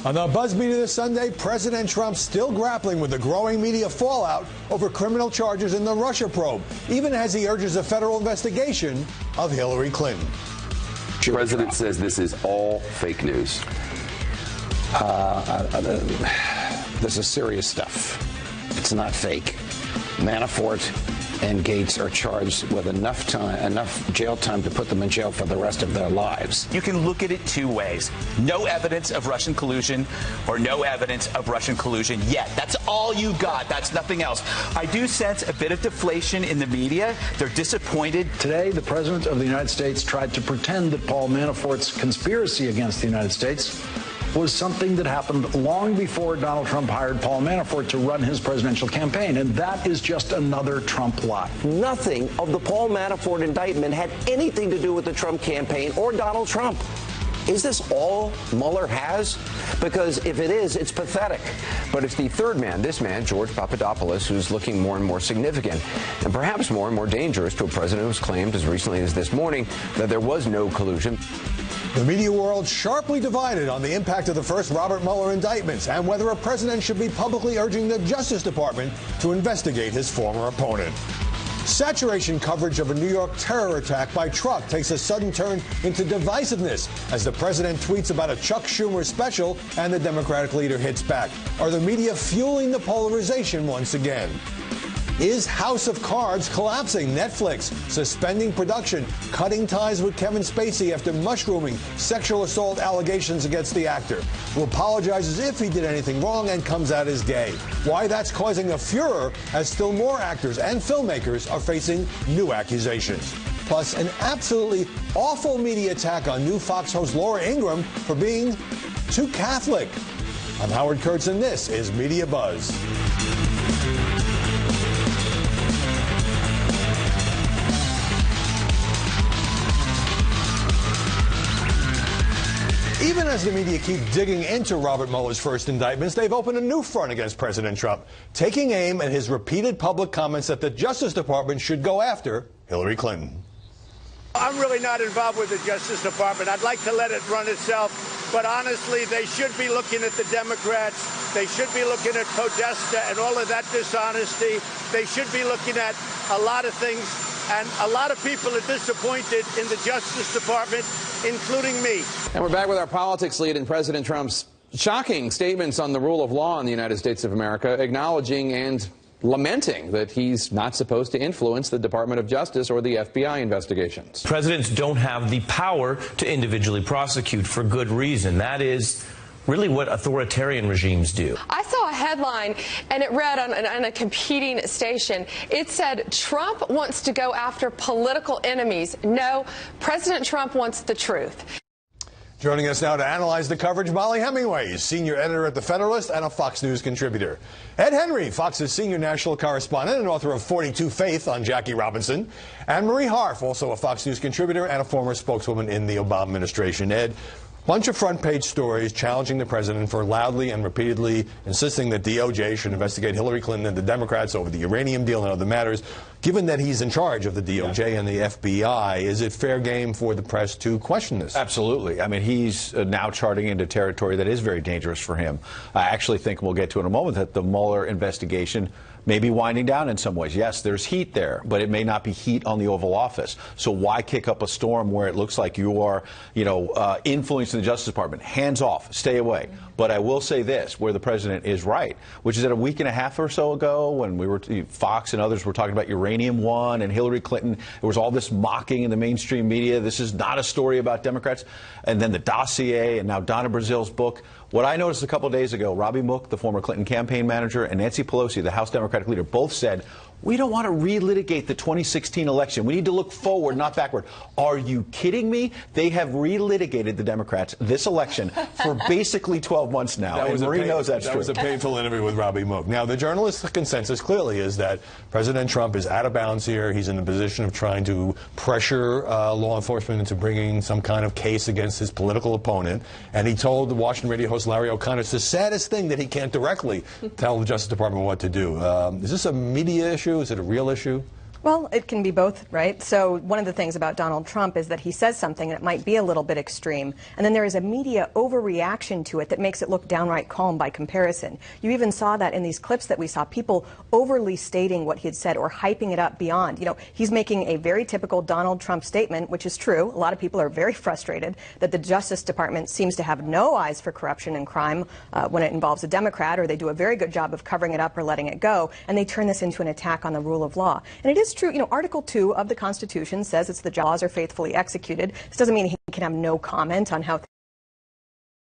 On the Buzz Media this Sunday, President Trump still grappling with the growing media fallout over criminal charges in the Russia probe, even as he urges a federal investigation of Hillary Clinton. The president says this is all fake news. This is serious stuff. It's not fake. Manafort and Gates are charged with enough jail time to put them in jail for the rest of their lives. You can look at it two ways. No evidence of Russian collusion or no evidence of Russian collusion yet. That's all you got. That's nothing else. I do sense a bit of deflation in the media. They're disappointed. Today, the President of the United States tried to pretend that Paul Manafort's conspiracy against the United States was something that happened long before Donald Trump hired Paul Manafort to run his presidential campaign, and that is just another Trump lie. Nothing of the Paul Manafort indictment had anything to do with the Trump campaign or Donald Trump. Is this all Mueller has? Because if it is, it's pathetic. But it's the third man, this man, George Papadopoulos, who's looking more and more significant and perhaps more and more dangerous to a president who's claimed as recently as this morning that there was no collusion. The media world sharply divided on the impact of the first Robert Mueller indictments and whether a president should be publicly urging the Justice Department to investigate his former opponent. Saturation coverage of a New York terror attack by truck takes a sudden turn into divisiveness as the president tweets about a Chuck Schumer special and the Democratic leader hits back. Are the media fueling the polarization once again? Is House of Cards collapsing? Netflix suspending production, cutting ties with Kevin Spacey after mushrooming sexual assault allegations against the actor, who apologizes if he did anything wrong and comes out as gay. Why that's causing a furor as still more actors and filmmakers are facing new accusations. Plus, an absolutely awful media attack on new Fox host Laura Ingraham for being too Catholic. I'm Howard Kurtz, and this is Media Buzz. Even as the media keep digging into Robert Mueller's first indictments, they've opened a new front against President Trump, taking aim at his repeated public comments that the Justice Department should go after Hillary Clinton. I'm really not involved with the Justice Department. I'd like to let it run itself, but honestly, they should be looking at the Democrats. They should be looking at Podesta and all of that dishonesty. They should be looking at a lot of things, and a lot of people are disappointed in the Justice Department, including me. And we're back with our politics lead and President Trump's shocking statements on the rule of law in the United States of America, acknowledging and lamenting that he's not supposed to influence the Department of Justice or the FBI investigations. Presidents don't have the power to individually prosecute for good reason. That is really what authoritarian regimes do. I saw a headline, and it read on a competing station. It said, Trump wants to go after political enemies. No, President Trump wants the truth. Joining us now to analyze the coverage, Molly Hemingway, senior editor at The Federalist and a Fox News contributor. Ed Henry, Fox's senior national correspondent and author of 42 Faith on Jackie Robinson. And Marie Harf, also a Fox News contributor and a former spokeswoman in the Obama administration. Ed, bunch of front-page stories challenging the president for loudly and repeatedly insisting that DOJ should investigate Hillary Clinton and the Democrats over the uranium deal and other matters. Given that he's in charge of the DOJ and the FBI, is it fair game for the press to question this? Absolutely. I mean, he's now charting into territory that is very dangerous for him. I actually think we'll get to in a moment that the Mueller investigation may be winding down in some ways. Yes, there's heat there, but it may not be heat on the Oval Office. So why kick up a storm where it looks like you are, influencing the Justice Department? Hands off, stay away. But I will say this, where the president is right, which is that a week and a half or so ago when we were, Fox and others were talking about Uranium One and Hillary Clinton, there was all this mocking in the mainstream media. This is not a story about Democrats. And then the dossier and now Donna Brazil's book. What I noticed a couple of days ago, Robbie Mook, the former Clinton campaign manager, and Nancy Pelosi, the House Democratic leader, both said, we don't want to relitigate the 2016 election. We need to look forward, not backward. Are you kidding me? They have relitigated, the Democrats, this election for basically 12 months now. And Marie knows that's true. That was a painful interview with Robbie Mook. Now, the journalist consensus clearly is that President Trump is out of bounds here. He's in the position of trying to pressure law enforcement into bringing some kind of case against his political opponent. And he told the Washington radio host Larry O'Connor it's the saddest thing that he can't directly tell the Justice Department what to do. Is this a media issue? Is it a real issue? Well, it can be both, right? So one of the things about Donald Trump is that he says something that might be a little bit extreme, and then there is a media overreaction to it that makes it look downright calm by comparison. You even saw that in these clips that we saw, people overly stating what he had said or hyping it up beyond. You know, he's making a very typical Donald Trump statement, which is true. A lot of people are very frustrated that the Justice Department seems to have no eyes for corruption and crime when it involves a Democrat, or they do a very good job of covering it up or letting it go, and they turn this into an attack on the rule of law. And it is true, you know, Article 2 of the Constitution says it's the laws are faithfully executed. This doesn't mean he can have no comment on how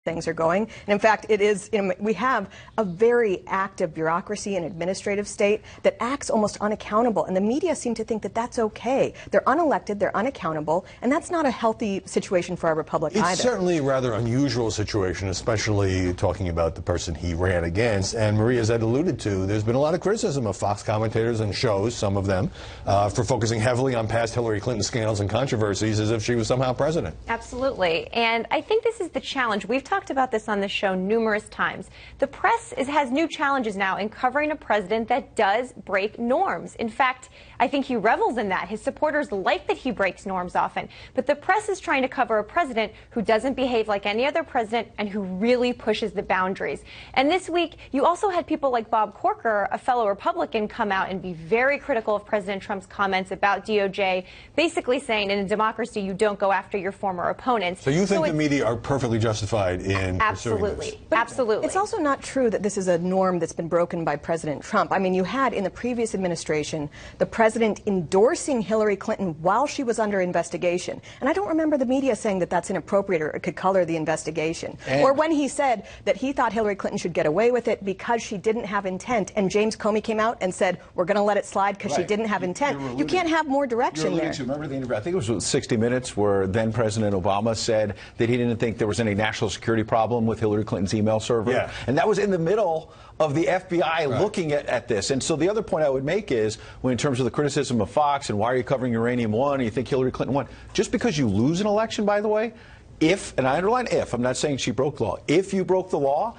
things are going. And in fact, it is, you know, we have a very active bureaucracy and administrative state that acts almost unaccountable, and the media seem to think that that's okay. They're unelected, they're unaccountable, and that's not a healthy situation for our republic either. It's certainly a rather unusual situation, especially talking about the person he ran against. And Maria, as Ed alluded to, there's been a lot of criticism of Fox commentators and shows, some of them, for focusing heavily on past Hillary Clinton scandals and controversies as if she was somehow president. Absolutely. And I think this is the challenge. We've talked about this on the show numerous times. The press has new challenges now in covering a president that does break norms. In fact, I think he revels in that. His supporters like that he breaks norms often. But the press is trying to cover a president who doesn't behave like any other president and who really pushes the boundaries. And this week, you also had people like Bob Corker, a fellow Republican, come out and be very critical of President Trump's comments about DOJ, basically saying in a democracy you don't go after your former opponents. So you think the media are perfectly justified in absolutely, But absolutely. It's also not true that this is a norm that's been broken by President Trump. I mean, you had in the previous administration the president endorsing Hillary Clinton while she was under investigation. And I don't remember the media saying that that's inappropriate or it could color the investigation. Or when he said that he thought Hillary Clinton should get away with it because she didn't have intent, and James Comey came out and said, we're going to let it slide because she didn't have intent. You can't have more direction there. Remember the interview, I think it was 60 Minutes, where then President Obama said that he didn't think there was any national security problem with Hillary Clinton's email server. Yeah. And that was in the middle of the FBI looking at this. And so the other point I would make is, when in terms of the criticism of Fox and why are you covering Uranium One and you think Hillary Clinton won, just because you lose an election, by the way, if, and I underline if, I'm not saying she broke the law, if you broke the law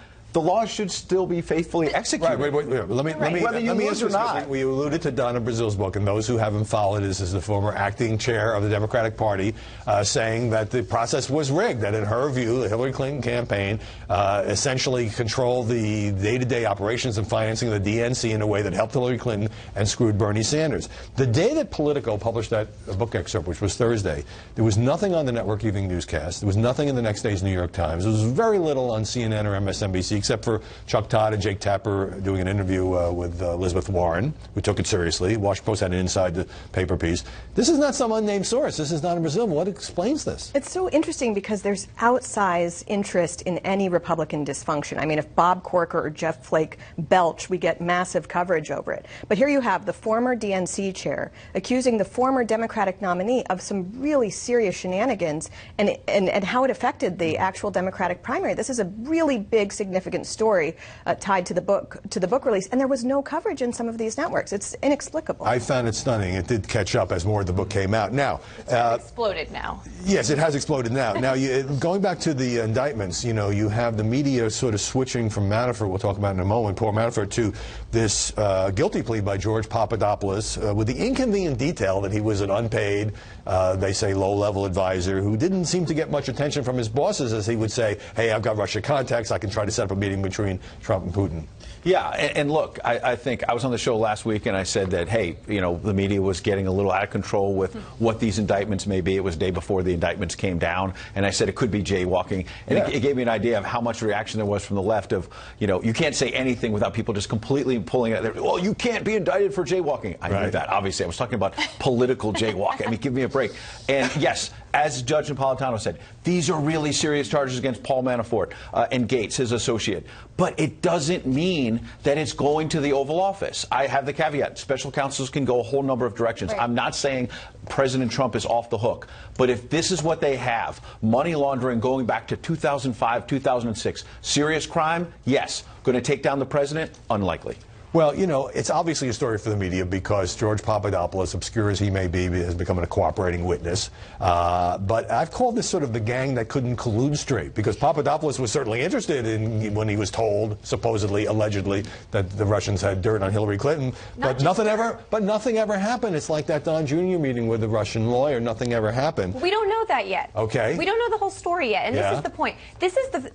should still be faithfully executed. Wait. Let me answer this. We alluded to Donna Brazil's book, and those who haven't followed this is the former acting chair of the Democratic Party saying that the process was rigged, that in her view, the Hillary Clinton campaign essentially controlled the day-to-day operations and financing of the DNC in a way that helped Hillary Clinton and screwed Bernie Sanders. The day that Politico published that book excerpt, which was Thursday, there was nothing on the network evening newscast. There was nothing in the next day's New York Times. There was very little on CNN or MSNBC, except for Chuck Todd and Jake Tapper doing an interview with Elizabeth Warren. We took it seriously. Washington Post had an inside the paper piece. This is not some unnamed source. This is not in Brazil. What explains this? It's so interesting because there's outsized interest in any Republican dysfunction. I mean, if Bob Corker or Jeff Flake belch, we get massive coverage over it. But here you have the former DNC chair accusing the former Democratic nominee of some really serious shenanigans and how it affected the actual Democratic primary. This is a really big, significant story tied to the book release, and there was no coverage in some of these networks. It's inexplicable. I found it stunning. It did catch up as more of the book came out. Now, it's exploded now. Yes, it has exploded now. Now, going back to the indictments, you know, you have the media sort of switching from Manafort, we'll talk about in a moment, poor Manafort, to this guilty plea by George Papadopoulos with the inconvenient detail that he was an unpaid, they say low-level advisor who didn't seem to get much attention from his bosses, as he would say, hey, I've got Russia contacts, I can try to set up a meeting between Trump and Putin. Yeah, and look, I think I was on the show last week and I said that, hey, you know, the media was getting a little out of control with what these indictments may be. It was the day before the indictments came down, and I said it could be jaywalking. And it gave me an idea of how much reaction there was from the left of, you know, you can't say anything without people just completely pulling it out. Well, you can't be indicted for jaywalking. I knew that, obviously. I was talking about political jaywalking. I mean, give me a break. And yes, as Judge Napolitano said, these are really serious charges against Paul Manafort and Gates, his associate. But it doesn't mean that it's going to the Oval Office. I have the caveat. Special counsels can go a whole number of directions. I'm not saying President Trump is off the hook. But if this is what they have, money laundering going back to 2005, 2006, serious crime, yes. Going to take down the president? Unlikely. Well, you know, it's obviously a story for the media because George Papadopoulos, obscure as he may be, has become a cooperating witness. But I've called this sort of the gang that couldn't collude straight, because Papadopoulos was certainly interested in when he was told, supposedly, allegedly, that the Russians had dirt on Hillary Clinton. But nothing ever happened. It's like that Don Jr. meeting with the Russian lawyer. Nothing ever happened. We don't know that yet. Okay. We don't know the whole story yet, and this is the point.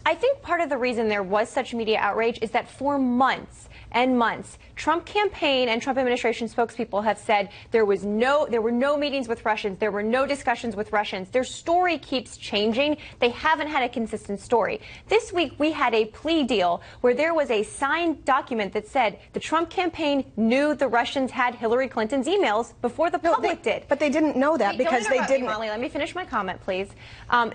I think part of the reason there was such media outrage is that for months and months, Trump campaign and Trump administration spokespeople have said there were no meetings with Russians, there were no discussions with Russians. Their story keeps changing. They haven't had a consistent story. This week we had a plea deal where there was a signed document that said the Trump campaign knew the Russians had Hillary Clinton's emails before the public did. But they didn't know that because they didn't. Molly, let me finish my comment, please.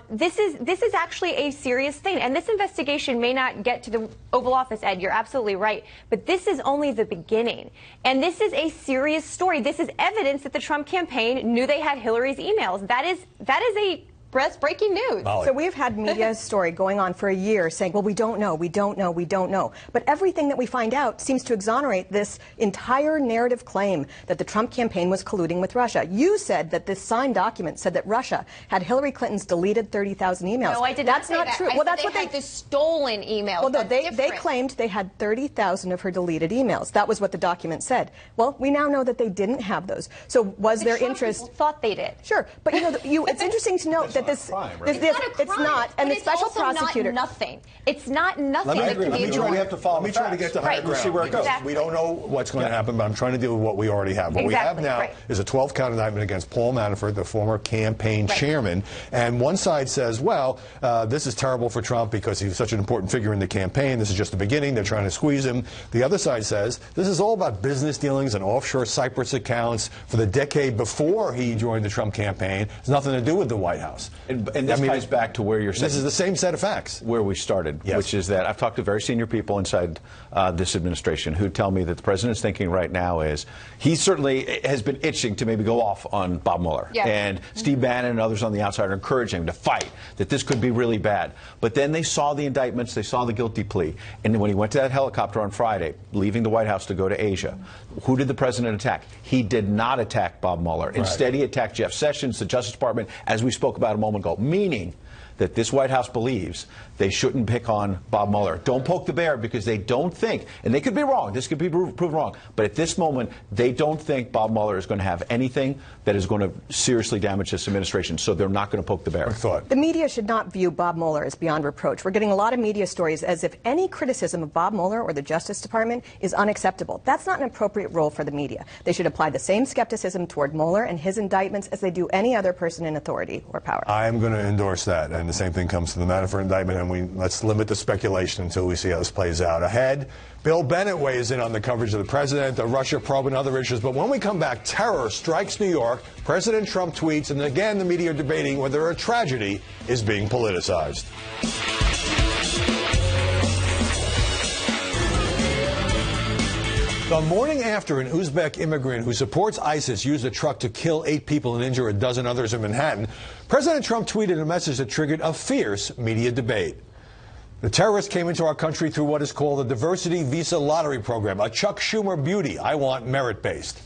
This is actually a serious thing, and this investigation may not get to the Oval Office, Ed. You're absolutely right, but this is only the beginning, and this is a serious story. This is evidence that the Trump campaign knew they had Hillary's emails. That is a breaking news. So we've had media story going on for a year saying, well, we don't know, we don't know, we don't know. But everything that we find out seems to exonerate this entire narrative claim that the Trump campaign was colluding with Russia. You said that this signed document said that Russia had Hillary Clinton's deleted 30,000 emails. No, I did That's not say not that. true. I Well, said that's what had the stolen emails. Well, no, That's they claimed they had 30,000 of her deleted emails. That was what the document said. Well, we now know that they didn't have those. So was there interest? People thought they did. Sure, but it's interesting to note that this. It's not, and the special prosecutor. Not nothing. It's not nothing. Let me try to get to higher ground. See where it goes. Exactly. We don't know what's going to happen, but I'm trying to deal with what we already have. What we have now is a 12-count indictment against Paul Manafort, the former campaign chairman. And one side says, well, this is terrible for Trump because he's such an important figure in the campaign. This is just the beginning. They're trying to squeeze him. The other side says this is all about business dealings and offshore Cyprus accounts for the decade before he joined the Trump campaign. It's nothing to do with the White House. And this ties back to where you're saying. This is the same set of facts. Where we started, which is that I've talked to very senior people inside this administration who tell me that the president's thinking right now is he certainly has been itching to maybe go off on Bob Mueller. Yeah. And Steve Bannon and others on the outside are encouraging him to fight, that this could be really bad. But then they saw the indictments, they saw the guilty plea. And when he went to that helicopter on Friday, leaving the White House to go to Asia, who did the president attack? He did not attack Bob Mueller. Instead, he attacked Jeff Sessions, the Justice Department, as we spoke about a moment ago, meaning that this White House believes they shouldn't pick on Bob Mueller. Don't poke the bear because they don't think, and they could be wrong, this could be proven wrong, but at this moment, they don't think Bob Mueller is going to have anything that is going to seriously damage this administration, so they're not going to poke the bear. The media should not view Bob Mueller as beyond reproach. We're getting a lot of media stories as if any criticism of Bob Mueller or the Justice Department is unacceptable. That's not an appropriate role for the media. They should apply the same skepticism toward Mueller and his indictments as they do any other person in authority or power. I am going to endorse that, and the same thing comes to the Manafort indictment, and let's limit the speculation until we see how this plays out. Ahead, Bill Bennett weighs in on the coverage of the president, the Russia probe, and other issues. But when we come back, terror strikes New York, President Trump tweets, and again, the media are debating whether a tragedy is being politicized. The morning after an Uzbek immigrant who supports ISIS used a truck to kill 8 people and injure a dozen others in Manhattan, President Trump tweeted a message that triggered a fierce media debate. The terrorist came into our country through what is called the Diversity Visa Lottery Program, a Chuck Schumer beauty. I want merit-based.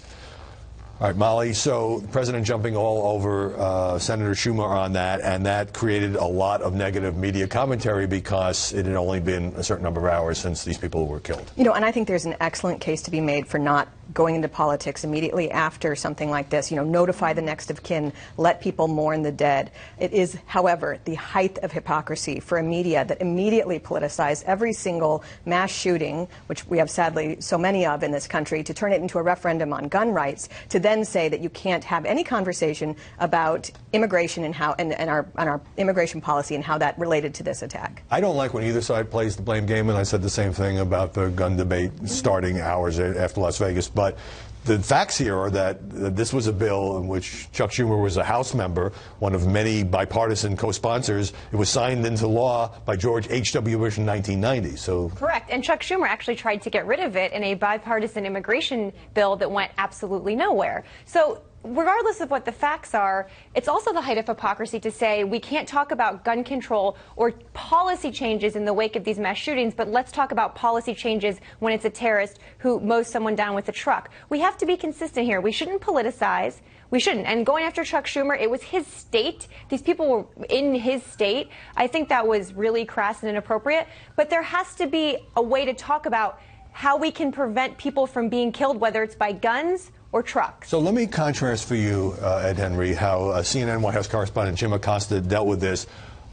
All right, Molly, so the president jumping all over Senator Schumer on that, and that created a lot of negative media commentary because it had only been a certain number of hours since these people were killed. You know, and I think there's an excellent case to be made for not going into politics immediately after something like this. You know, notify the next of kin, let people mourn the dead. It is, however, the height of hypocrisy for a media that immediately politicized every single mass shooting, which we have sadly so many of in this country, to turn it into a referendum on gun rights, to then say that you can't have any conversation about immigration and how and our immigration policy and how that related to this attack. I don't like when either side plays the blame game, and I said the same thing about the gun debate starting hours after Las Vegas. But the facts here are that this was a bill in which Chuck Schumer was a House member, one of many bipartisan co-sponsors. It was signed into law by George H.W. Bush in 1990. So correct. And Chuck Schumer actually tried to get rid of it in a bipartisan immigration bill that went absolutely nowhere. So regardless of what the facts are, it's also the height of hypocrisy to say we can't talk about gun control or policy changes in the wake of these mass shootings, but let's talk about policy changes when it's a terrorist who mows someone down with a truck. We have to be consistent here. We shouldn't politicize. We shouldn't. And going after Chuck Schumer, it was his state. These people were in his state. I think that was really crass and inappropriate. But there has to be a way to talk about how we can prevent people from being killed, whether it's by guns or trucks. So let me contrast for you, Ed Henry, how CNN White House correspondent Jim Acosta dealt with this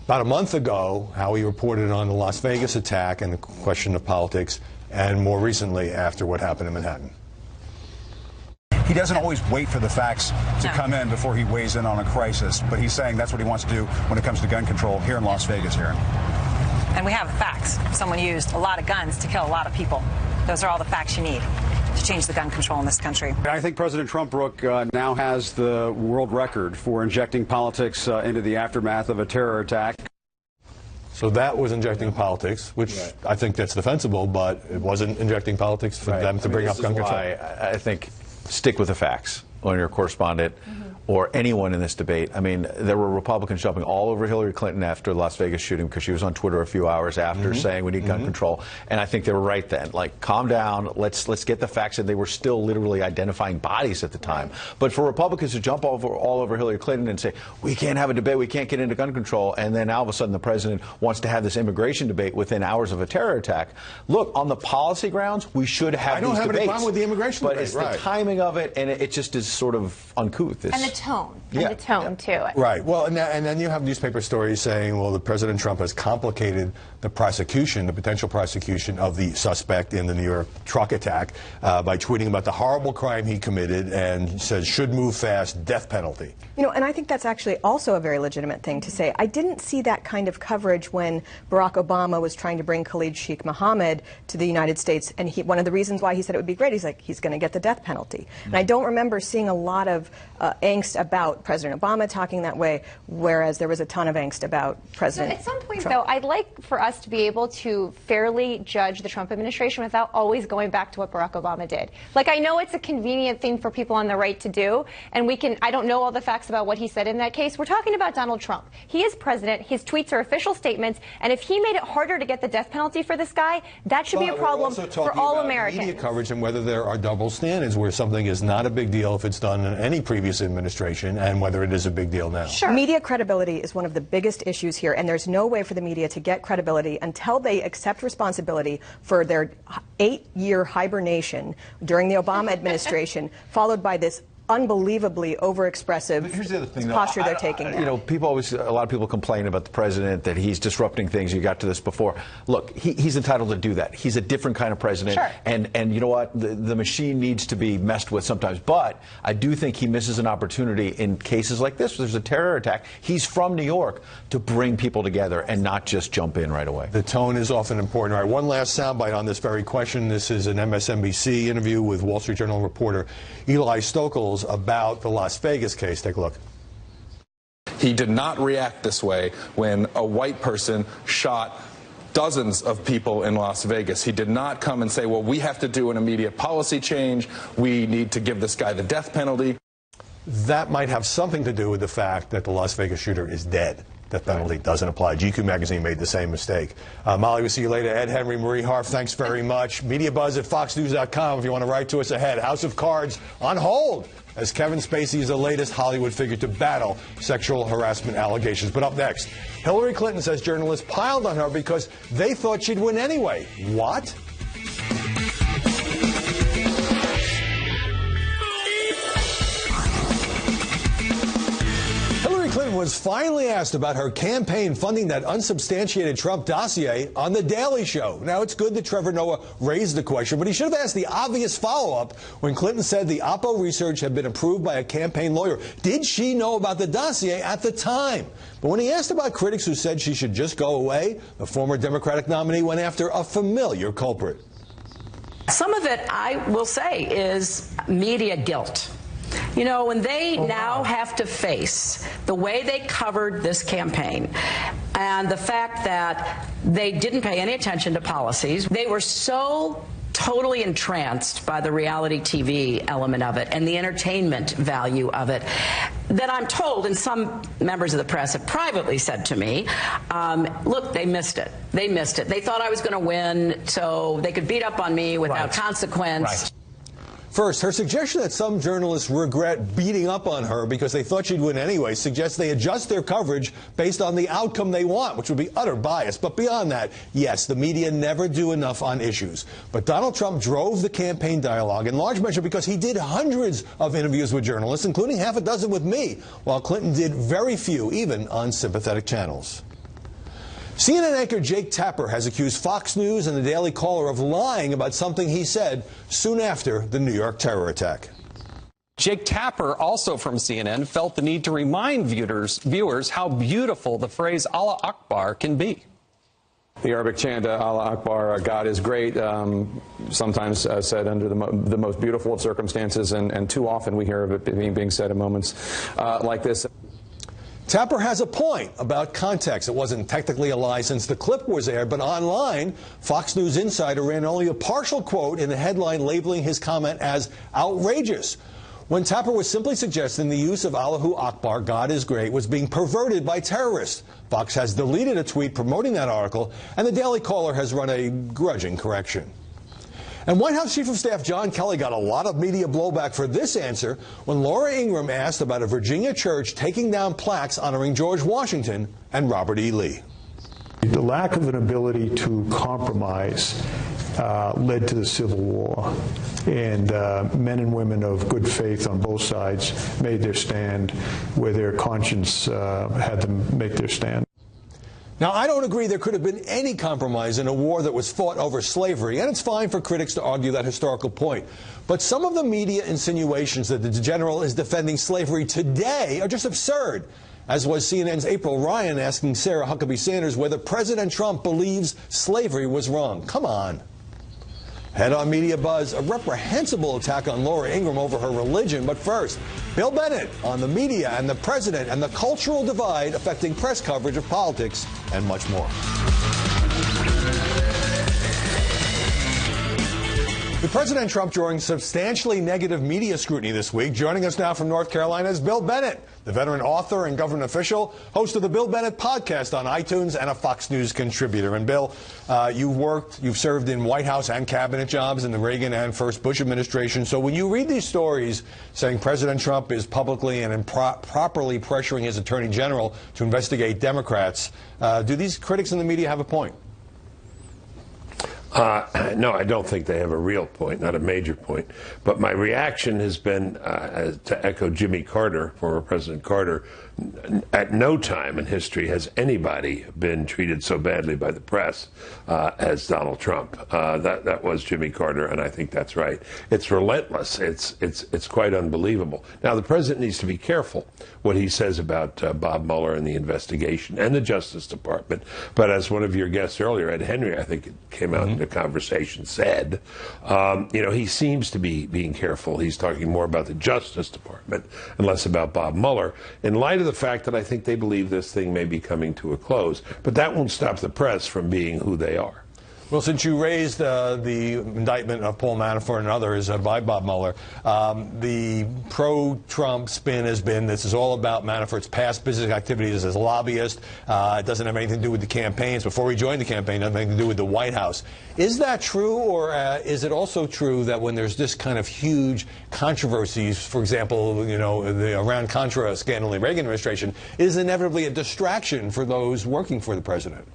about a month ago, how he reported on the Las Vegas attack and the question of politics, and more recently after what happened in Manhattan. He doesn't always wait for the facts to come in before he weighs in on a crisis, but he's saying that's what he wants to do when it comes to gun control here in Las Vegas here. And we have facts. Someone used a lot of guns to kill a lot of people. Those are all the facts you need to change the gun control in this country. I think President Trump, Brooke, now has the world record for injecting politics into the aftermath of a terror attack. So that was injecting politics, which I think that's defensible, but it wasn't injecting politics for them to bring up gun control. I think stick with the facts when you're a correspondent or anyone in this debate. I mean, there were Republicans jumping all over Hillary Clinton after the Las Vegas shooting because she was on Twitter a few hours after saying we need gun control. And I think they were right then. Like, calm down. Let's get the facts. And they were still literally identifying bodies at the time. But for Republicans to jump all over Hillary Clinton and say, we can't have a debate, we can't get into gun control, and then all of a sudden the president wants to have this immigration debate within hours of a terror attack. Look, on the policy grounds, we should have these debates. I don't have any problem with the immigration debate. But it's the timing of it, and it just is sort of uncouth. And the tone. And the tone, too. Right. Well, and then you have newspaper stories saying, well, the President Trump has complicated the prosecution, the potential prosecution of the suspect in the New York truck attack by tweeting about the horrible crime he committed and says should move fast, death penalty. You know, and I think that's actually also a very legitimate thing to say. I didn't see that kind of coverage when Barack Obama was trying to bring Khalid Sheikh Mohammed to the United States, and one of the reasons why he said it would be great, he's like, he's going to get the death penalty. And I don't remember seeing a lot of angst about President Obama talking that way, whereas there was a ton of angst about President At some point, Trump. though, I'd like for us to be able to fairly judge the Trump administration without always going back to what Barack Obama did. Like, I know it's a convenient thing for people on the right to do, and I don't know all the facts about what he said in that case. We're talking about Donald Trump. He is president. His tweets are official statements, and if he made it harder to get the death penalty for this guy, that should be a problem for all Americans. Media coverage and whether there are double standards where something is not a big deal if it's done in any previous administration and whether it is a big deal now. Sure. Media credibility is one of the biggest issues here, and there's no way for the media to get credibility until they accept responsibility for their 8-year hibernation during the Obama administration, followed by this unbelievably overexpressive posture they're taking now. You know, a lot of people complain about the president, that he's disrupting things. You got to this before. Look, he's entitled to do that. He's a different kind of president. Sure. And you know what? The machine needs to be messed with sometimes. But I do think he misses an opportunity in cases like this where there's a terror attack. He's from New York to bring people together and not just jump in right away. The tone is often important. All right, one last soundbite on this very question. This is an MSNBC interview with Wall Street Journal reporter Eli Stokols about the Las Vegas case. Take a look. He did not react this way when a white person shot dozens of people in Las Vegas. He did not come and say, well, we have to do an immediate policy change. We need to give this guy the death penalty. That might have something to do with the fact that the Las Vegas shooter is dead. Death penalty doesn't apply. GQ magazine made the same mistake. Molly, we'll see you later. Ed, Henry, Marie Harf, thanks very much. MediaBuzz at foxnews.com if you want to write to us ahead. House of Cards on hold as Kevin Spacey is the latest Hollywood figure to battle sexual harassment allegations. But up next, Hillary Clinton says journalists piled on her because they thought she'd win anyway. What? Clinton was finally asked about her campaign funding that unsubstantiated Trump dossier on The Daily Show. Now, it's good that Trevor Noah raised the question, but he should have asked the obvious follow-up when Clinton said the Oppo research had been approved by a campaign lawyer. Did she know about the dossier at the time? But when he asked about critics who said she should just go away, the former Democratic nominee went after a familiar culprit. Some of it, I will say, is media guilt. You know, when they now have to face the way they covered this campaign and the fact that they didn't pay any attention to policies, they were so totally entranced by the reality TV element of it and the entertainment value of it that I'm told, and some members of the press have privately said to me, look, they missed it. They missed it. They thought I was going to win, so they could beat up on me without consequence. Right. First, her suggestion that some journalists regret beating up on her because they thought she'd win anyway suggests they adjust their coverage based on the outcome they want, which would be utter bias. But beyond that, yes, the media never do enough on issues. But Donald Trump drove the campaign dialogue in large measure because he did hundreds of interviews with journalists, including half a dozen with me, while Clinton did very few, even on sympathetic channels. CNN anchor Jake Tapper has accused Fox News and the Daily Caller of lying about something he said soon after the New York terror attack. Jake Tapper, also from CNN, felt the need to remind viewers how beautiful the phrase Allah Akbar can be. The Arabic chant, Allah Akbar, God is great, sometimes said under the most beautiful of circumstances, and too often we hear of it being said in moments like this. Tapper has a point about context. It wasn't technically a lie since the clip was aired, but online, Fox News Insider ran only a partial quote in the headline labeling his comment as outrageous, when Tapper was simply suggesting the use of Allahu Akbar, God is great, was being perverted by terrorists. Fox has deleted a tweet promoting that article, and the Daily Caller has run a grudging correction. And White House Chief of Staff John Kelly got a lot of media blowback for this answer when Laura Ingraham asked about a Virginia church taking down plaques honoring George Washington and Robert E. Lee. The lack of an ability to compromise led to the Civil War, and men and women of good faith on both sides made their stand where their conscience had them make their stand. Now, I don't agree there could have been any compromise in a war that was fought over slavery, and it's fine for critics to argue that historical point. But some of the media insinuations that the general is defending slavery today are just absurd, as was CNN's April Ryan asking Sarah Huckabee Sanders whether President Trump believes slavery was wrong. Come on. Head on MediaBuzz, a reprehensible attack on Laura Ingraham over her religion. But first, Bill Bennett on the media and the president and the cultural divide affecting press coverage of politics and much more. With President Trump drawing substantially negative media scrutiny this week, joining us now from North Carolina is Bill Bennett, the veteran author and government official, host of the Bill Bennett podcast on iTunes, and a Fox News contributor. And Bill, you've served in White House and cabinet jobs in the Reagan and first Bush administration. So when you read these stories saying President Trump is publicly and improperly pressuring his attorney general to investigate Democrats, do these critics in the media have a point? No, I don't think they have a real point, not a major point. But my reaction has been to echo Jimmy Carter, former President Carter. At no time in history has anybody been treated so badly by the press as Donald Trump. That was Jimmy Carter, and I think that's right. It's relentless. It's quite unbelievable. Now, the president needs to be careful what he says about Bob Mueller and the investigation and the Justice Department. But as one of your guests earlier, Ed Henry, I think it came out in the conversation, said, he seems to be being careful. He's talking more about the Justice Department and less about Bob Mueller, in light of the fact that I think they believe this thing may be coming to a close. But that won't stop the press from being who they are. Well, since you raised the indictment of Paul Manafort and others by Bob Mueller, the pro-Trump spin has been this is all about Manafort's past business activities as a lobbyist. It doesn't have anything to do with the campaigns. Before he joined the campaign, it doesn't have anything to do with the White House. Is that true, or is it also true that when there's this kind of huge controversies, for example, the Iran-Contra scandal in the Reagan administration, is inevitably a distraction for those working for the president?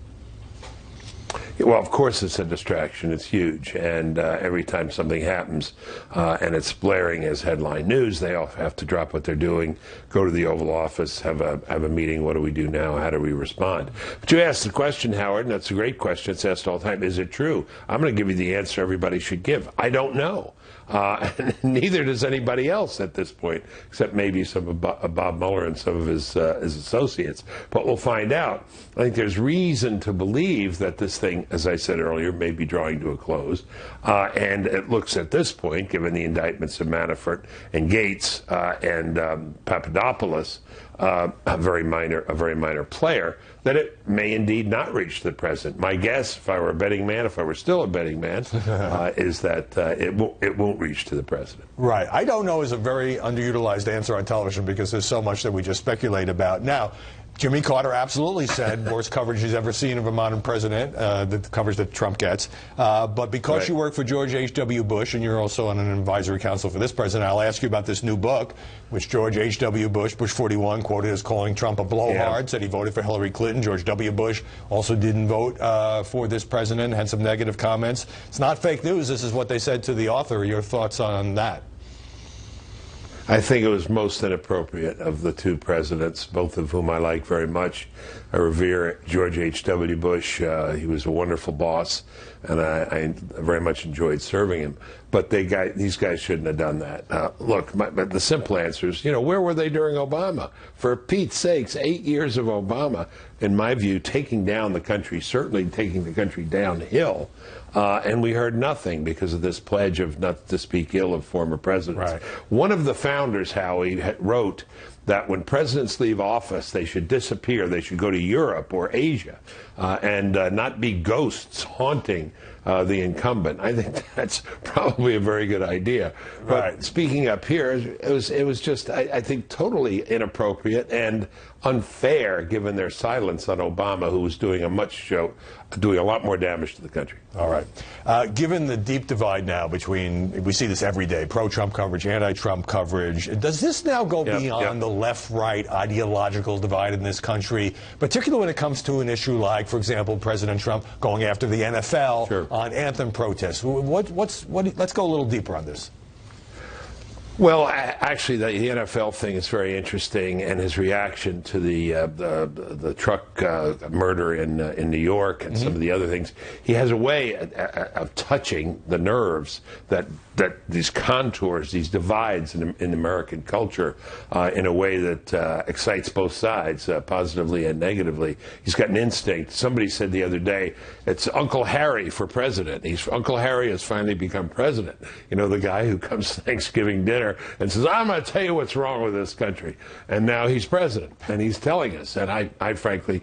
Well, of course it's a distraction. It's huge. And every time something happens and it's blaring as headline news, they all have to drop what they're doing, go to the Oval Office, have a meeting. What do we do now? How do we respond? But you asked the question, Howard, and that's a great question. It's asked all the time. Is it true? I'm going to give you the answer everybody should give. I don't know. Neither does anybody else at this point, except maybe some of Bob Mueller and some of his associates. But we'll find out. I think there's reason to believe that this thing as I said earlier, may be drawing to a close. And it looks at this point, given the indictments of Manafort and Gates and Papadopoulos, a very minor player, that it may indeed not reach the president. My guess, if I were a betting man, if I were still a betting man, is that it won't reach to the president. Right. I don't know is a very underutilized answer on television because there's so much that we just speculate about. Now, Jimmy Carter absolutely said worst coverage he's ever seen of a modern president, the coverage that Trump gets. But because you work for George H.W. Bush and you're also on an advisory council for this president, I'll ask you about this new book, which George H.W. Bush, Bush 41, quoted as calling Trump a blowhard, said he voted for Hillary Clinton. George W. Bush also didn't vote for this president, had some negative comments. It's not fake news. This is what they said to the author. Your thoughts on that? I think it was most inappropriate of the two presidents, both of whom I like very much. I revere George H.W. Bush. He was a wonderful boss, and I very much enjoyed serving him. But these guys shouldn't have done that. Look, but the simple answer is, where were they during Obama? For Pete's sakes, 8 years of Obama, in my view, taking down the country, certainly taking the country downhill. And we heard nothing because of this pledge of not to speak ill of former presidents. Right. One of the founders, Howie, wrote that when presidents leave office, they should disappear. They should go to Europe or Asia and not be ghosts haunting the incumbent. I think that's probably a very good idea. But speaking up here, it was just, I think, totally inappropriate and unfair given their silence on Obama, who was doing a lot more damage to the country. All right. Given the deep divide now between, we see this every day, pro-Trump coverage, anti-Trump coverage, does this now go beyond the left-right ideological divide in this country, particularly when it comes to an issue like, for example, President Trump going after the NFL on anthem protests? Let's go a little deeper on this. Well, actually, the NFL thing is very interesting, and his reaction to the truck murder in New York and some of the other things. He has a way of touching the nerves that these contours, these divides in American culture, in a way that excites both sides, positively and negatively. He's got an instinct. Somebody said the other day, it's Uncle Harry for president. Uncle Harry has finally become president. The guy who comes to Thanksgiving dinner and says, I'm going to tell you what's wrong with this country. And now he's president, and he's telling us, and I frankly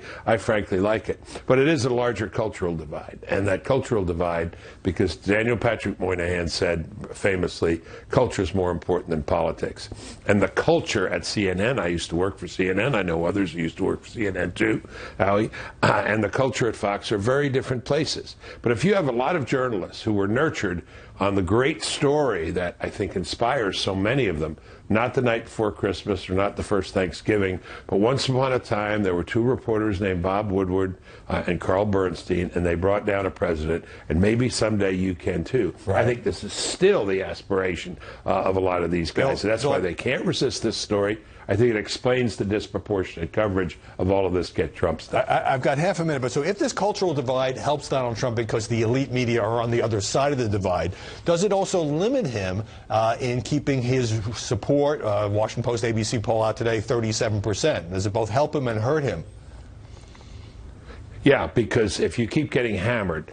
like it. But it is a larger cultural divide, and that cultural divide, because Daniel Patrick Moynihan said famously, culture is more important than politics. And the culture at CNN, I used to work for CNN, I know others who used to work for CNN too, Howie, and the culture at Fox are very different places. But if you have a lot of journalists who were nurtured on the great story that I think inspires so many of them, not the night before Christmas or not the first Thanksgiving, but once upon a time there were two reporters named Bob Woodward and Carl Bernstein, and they brought down a president, and maybe someday you can too. I think this is still the aspiration of a lot of these guys. So that's why they can't resist this story. I think it explains the disproportionate coverage of all of this Get Trump stuff. I've got half a minute, but so if this cultural divide helps Donald Trump because the elite media are on the other side of the divide, does it also limit him in keeping his support? Washington Post ABC poll out today, 37%. Does it both help him and hurt him? Yeah, because if you keep getting hammered,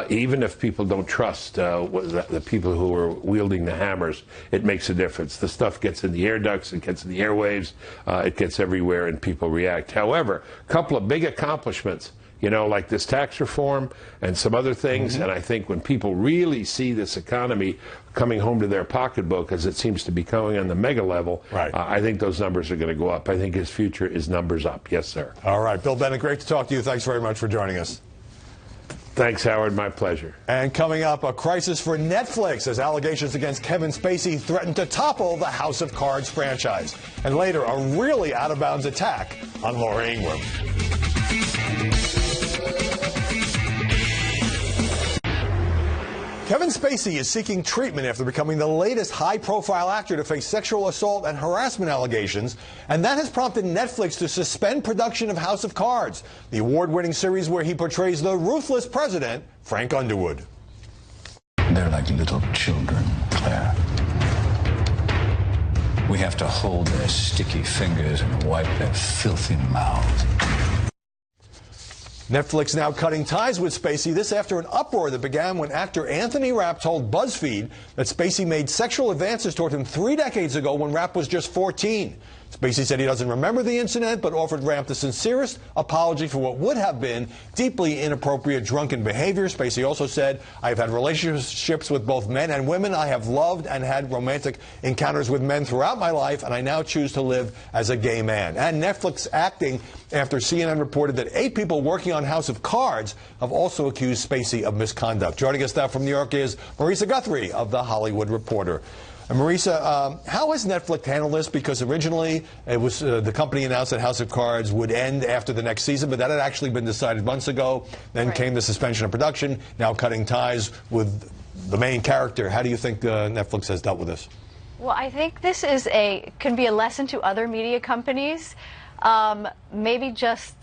even if people don't trust the people who are wielding the hammers, it makes a difference. The stuff gets in the air ducts, it gets in the airwaves, it gets everywhere, and people react. However, a couple of big accomplishments, like this tax reform and some other things, and I think when people really see this economy coming home to their pocketbook, as it seems to be going on the mega level, I think those numbers are going to go up. I think his future is numbers up. Yes, sir. All right. Bill Bennett, great to talk to you. Thanks very much for joining us. Thanks, Howard. My pleasure. And coming up, a crisis for Netflix as allegations against Kevin Spacey threaten to topple the House of Cards franchise. And later, a really out-of-bounds attack on Laura Ingraham. Kevin Spacey is seeking treatment after becoming the latest high-profile actor to face sexual assault and harassment allegations, and that has prompted Netflix to suspend production of House of Cards, the award-winning series where he portrays the ruthless president, Frank Underwood. They're like little children, Claire. We have to hold their sticky fingers and wipe their filthy mouths. Netflix now cutting ties with Spacey. This after an uproar that began when actor Anthony Rapp told BuzzFeed that Spacey made sexual advances toward him 3 decades ago when Rapp was just 14. Spacey said he doesn't remember the incident, but offered Rapp the sincerest apology for what would have been deeply inappropriate drunken behavior. Spacey also said, "I've had relationships with both men and women. I have loved and had romantic encounters with men throughout my life, and I now choose to live as a gay man." And Netflix acting after CNN reported that 8 people working on House of Cards have also accused Spacey of misconduct. Joining us now from New York is Marisa Guthrie of The Hollywood Reporter. And Marisa, how has Netflix handled this? Because originally it was the company announced that House of Cards would end after the next season, but that had actually been decided months ago. Then came the suspension of production, now cutting ties with the main character. How do you think Netflix has dealt with this? Well, I think this is can be a lesson to other media companies. Maybe just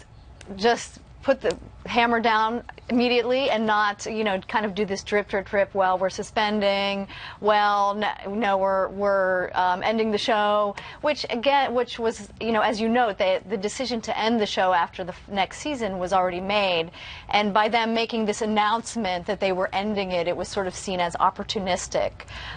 put the hammer down immediately and not, kind of do this drip. Well, we're suspending. Well, no, we're ending the show. Which was, as you note, the decision to end the show after the next season was already made, and by them making this announcement that they were ending it, it was sort of seen as opportunistic.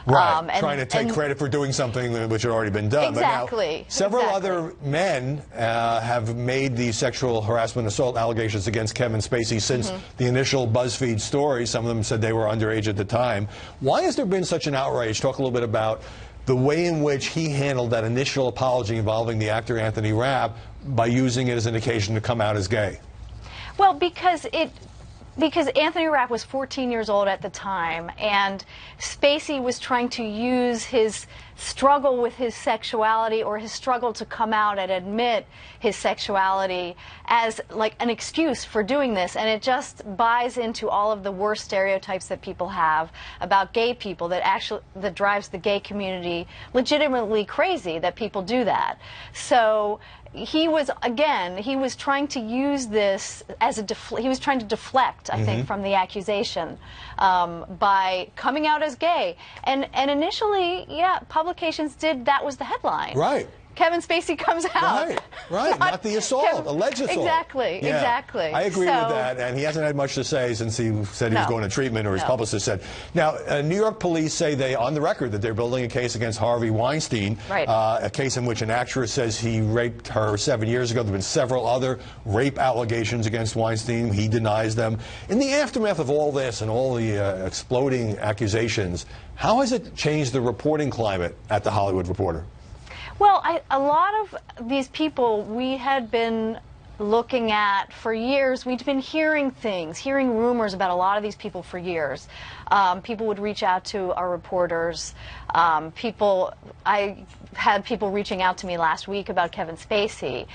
Right, trying to take credit for doing something which had already been done. Exactly. But now, several other men have made these sexual harassment assault allegations against Kevin Spacey since the initial BuzzFeed story. Some of them said they were underage at the time. Why has there been such an outrage? Talk a little bit about the way in which he handled that initial apology involving the actor Anthony Rapp by using it as an occasion to come out as gay. Well, because Anthony Rapp was 14 years old at the time, and Spacey was trying to use his struggle with his sexuality, or his struggle to come out and admit his sexuality, as like an excuse for doing this. And it just buys into all of the worst stereotypes that people have about gay people, that drives the gay community legitimately crazy that people do that. So he was trying to use this as he was trying to deflect, I think, from the accusation by coming out as gay. And initially, publications that was the headline. Right. Kevin Spacey comes out. Right, not the assault, alleged assault. Exactly. I agree with that, and he hasn't had much to say since he said he was going to treatment, or his publicist said. Now, New York police say on the record, that they're building a case against Harvey Weinstein, a case in which an actress says he raped her 7 years ago. There have been several other rape allegations against Weinstein. He denies them. In the aftermath of all this and all the exploding accusations, how has it changed the reporting climate at The Hollywood Reporter? Well, a lot of these people we had been looking at for years. We'd been hearing rumors about a lot of these people for years. People would reach out to our reporters. I had people reaching out to me last week about Kevin Spacey.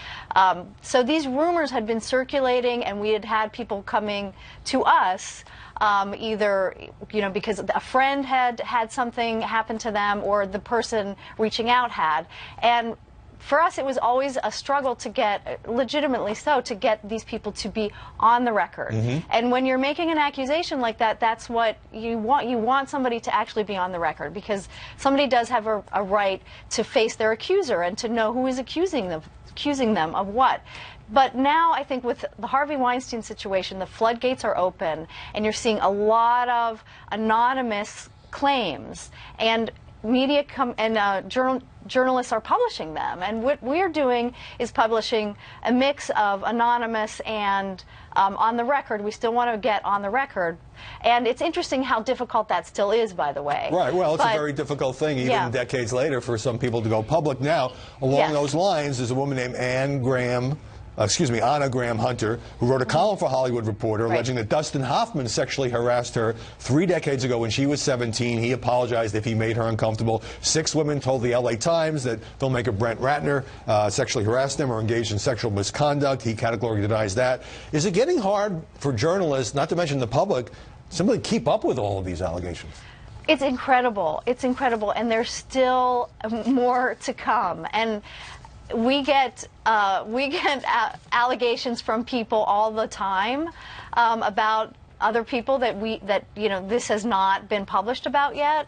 So these rumors had been circulating, and we had people coming to us. Either, because a friend had something happen to them, or the person reaching out had. And for us, it was always a struggle to get, legitimately so, to get these people to be on the record. And when you're making an accusation like that, that's what you want. You want somebody to actually be on the record, because somebody does have a right to face their accuser and to know who is accusing them of what. But now, I think with the Harvey Weinstein situation, the floodgates are open, and you're seeing a lot of anonymous claims, and media journalists are publishing them. And what we're doing is publishing a mix of anonymous and on the record. We still want to get on the record. And it's interesting how difficult that still is, by the way. Right. Well, it's a very difficult thing, even decades later, for some people to go public now. Along those lines, there's a woman named Anna Graham Hunter, who wrote a column for Hollywood Reporter alleging that Dustin Hoffman sexually harassed her 3 decades ago when she was 17. He apologized if he made her uncomfortable. 6 women told the LA Times that filmmaker Brent Ratner sexually harassed them or engaged in sexual misconduct. He categorically denies that. Is it getting hard for journalists, not to mention the public, simply keep up with all of these allegations? It's incredible. It's incredible, and there's still more to come. And we get allegations from people all the time about other people that this has not been published about yet.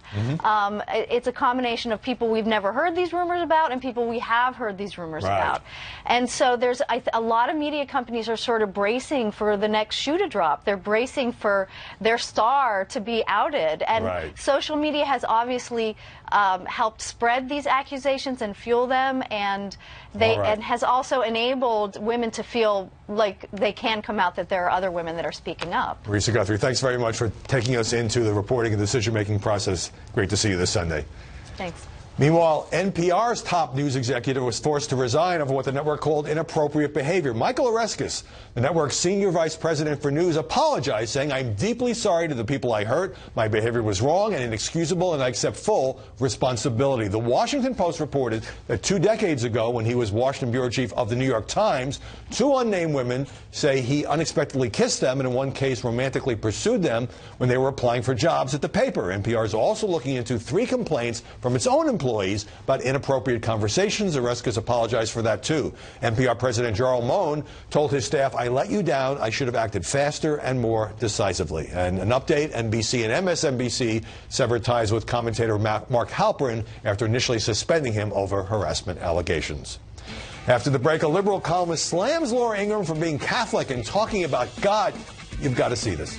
It's a combination of people we've never heard these rumors about and people we have heard these rumors about. And so there's a lot of media companies are sort of bracing for the next shoe to drop. They're bracing for their star to be outed. And social media has obviously helped spread these accusations and fuel them, and and has also enabled women to feel like they can come out, that there are other women that are speaking up. Marisa Guthrie, thanks very much for taking us into the reporting and decision-making process. Great to see you this Sunday. Thanks. Meanwhile, NPR's top news executive was forced to resign over what the network called inappropriate behavior. Michael Oreskes, the network's senior vice president for news, apologized, saying, "I'm deeply sorry to the people I hurt. My behavior was wrong and inexcusable, and I accept full responsibility." The Washington Post reported that 2 decades ago, when he was Washington bureau chief of the New York Times, 2 unnamed women say he unexpectedly kissed them and in one case romantically pursued them when they were applying for jobs at the paper. NPR is also looking into 3 complaints from its own employees about inappropriate conversations. Oreskes apologized for that too. NPR President Jarl Mohn told his staff, "I let you down. I should have acted faster and more decisively." And an update, NBC and MSNBC severed ties with commentator Mark Halperin after initially suspending him over harassment allegations. After the break, a liberal columnist slams Laura Ingraham for being Catholic and talking about God. You've got to see this.